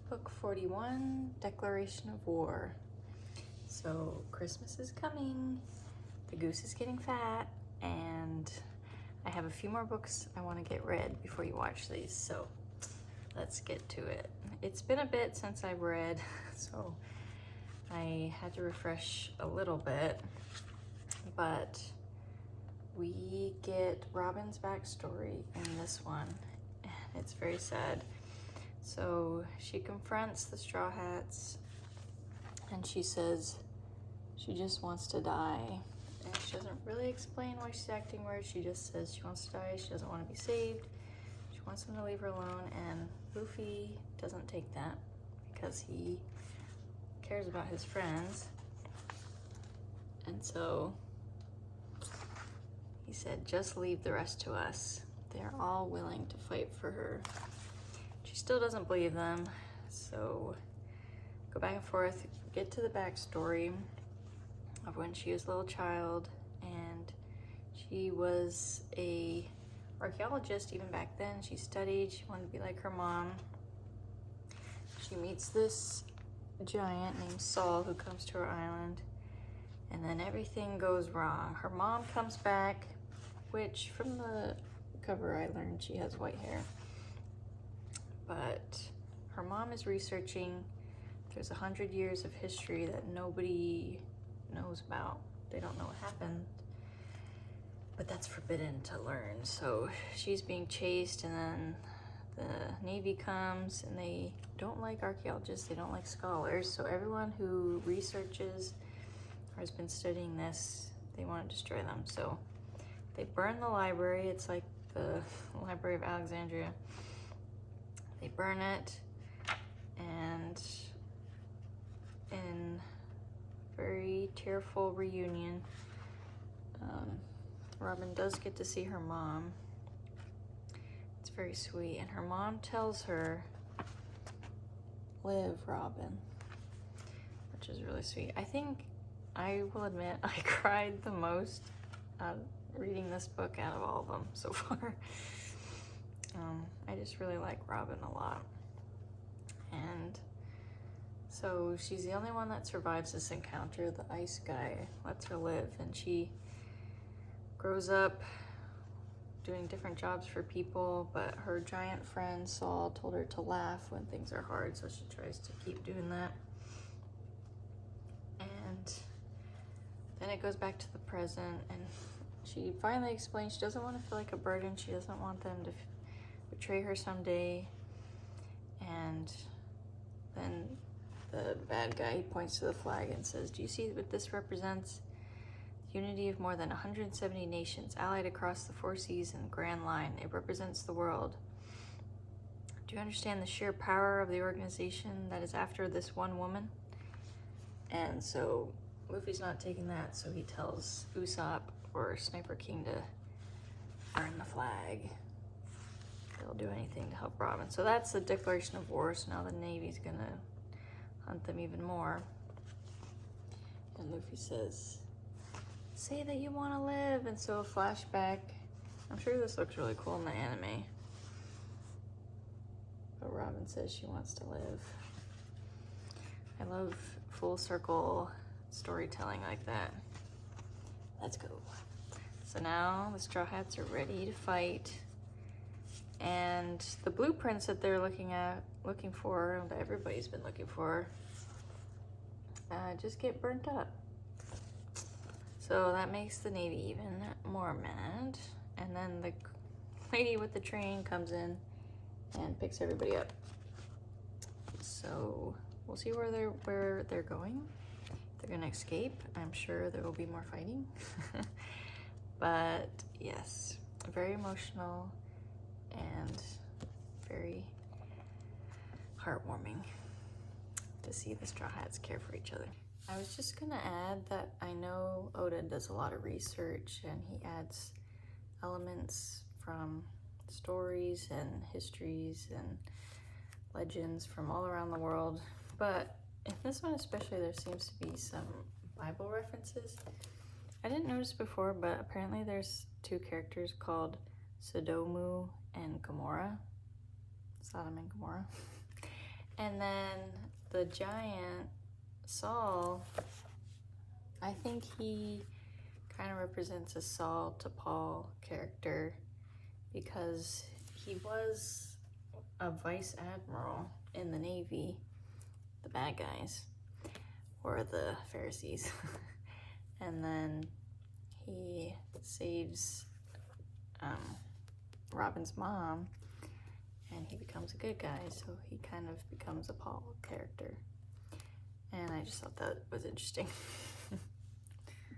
Book 41, Declaration of War. So Christmas is coming, the goose is getting fat, and I have a few more books I want to get read before you watch these, so let's get to it. It's been a bit since I've read, so I had to refresh a little bit, but we get Robin's backstory in this one, and it's very sad. So she confronts the Straw Hats and she says she just wants to die. And she doesn't really explain why she's acting weird. She just says she wants to die, she doesn't want to be saved. She wants them to leave her alone, and Luffy doesn't take that because he cares about his friends. And so he said, just leave the rest to us. They're all willing to fight for her. She still doesn't believe them, so go back and forth, get to the backstory of when she was a little child, and she was a archaeologist even back then. She studied, she wanted to be like her mom. She meets this giant named Saul who comes to her island, and then everything goes wrong. Her mom comes back, which from the cover I learned she has white hair. But her mom is researching. There's 100 years of history that nobody knows about. They don't know what happened, but that's forbidden to learn. So she's being chased, and then the Navy comes, and they don't like archaeologists, they don't like scholars. So everyone who researches or has been studying this, they want to destroy them. So they burn the library. It's like the Library of Alexandria. They burn it, and in very tearful reunion, Robin does get to see her mom. It's very sweet, and her mom tells her, live, Robin, which is really sweet. I think, I will admit, I cried the most reading this book out of all of them so far. I just really like Robin a lot. And so she's the only one that survives this encounter. The ice guy lets her live, and she grows up doing different jobs for people, but her giant friend Saul told her to laugh when things are hard, so she tries to keep doing that. And then it goes back to the present, and she finally explains she doesn't want to feel like a burden. She doesn't want them to betray her someday. And then the bad guy, he points to the flag and says, do you see what this represents? The unity of more than 170 nations allied across the 4 seas in the Grand Line. It represents the world. Do you understand the sheer power of the organization that is after this one woman? And so Luffy's not taking that, so he tells Usopp or Sniper King to burn the flag. They'll do anything to help Robin. So that's the declaration of war. So now the Navy's gonna hunt them even more. And Luffy says, say that you want to live. And so a flashback. I'm sure this looks really cool in the anime. But Robin says she wants to live. I love full circle storytelling like that. Let's go. So now the Straw Hats are ready to fight. And the blueprints that they're looking for, that everybody's been looking for, just get burnt up. So that makes the Navy even more mad. And then the lady with the train comes in and picks everybody up. So we'll see where they're going. They're gonna escape. I'm sure there will be more fighting. But yes, very emotional and very heartwarming to see the Straw Hats care for each other. I was just gonna add that I know Oda does a lot of research, and he adds elements from stories and histories and legends from all around the world. But in this one especially, there seems to be some Bible references. I didn't notice before, but apparently there's 2 characters called Sodomu and Gomorrah, Sodom and Gomorrah. And then the giant, Saul, I think he kind of represents a Saul to Paul character because he was a vice admiral in the Navy, the bad guys, or the Pharisees. And then he saves Robin's mom, and he becomes a good guy, so he kind of becomes a Paul character. And I just thought that was interesting.